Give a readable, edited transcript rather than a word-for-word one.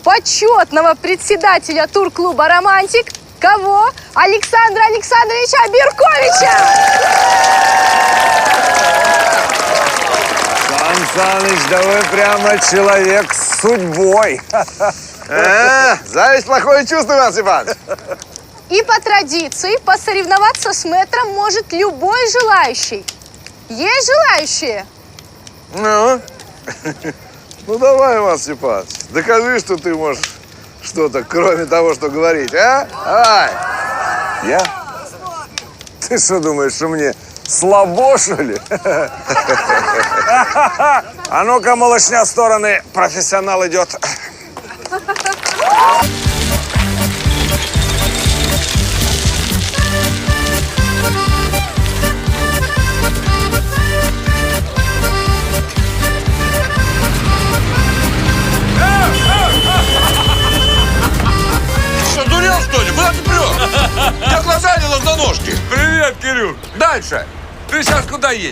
почетного председателя турклуба «Романтик». Кого? Александра Александровича Берковича! Сан Саныч, да вы прямо человек с судьбой. Зависть плохое чувство, Иван Степанович. И по традиции посоревноваться с мэтром может любой желающий. Есть желающие? Ну давай, Иван Степанович, докажи, что ты можешь что-то, кроме того, что говорить, а? Давай. Я? Ты что думаешь, что мне слабо, что ли? А ну-ка, малышня, в стороны. Профессионал идет. Что, дурел, что ли? Куда ты прешь? Я глаза не ложноножки. Привет, Кирюх. Дальше. Ты сейчас куда едешь?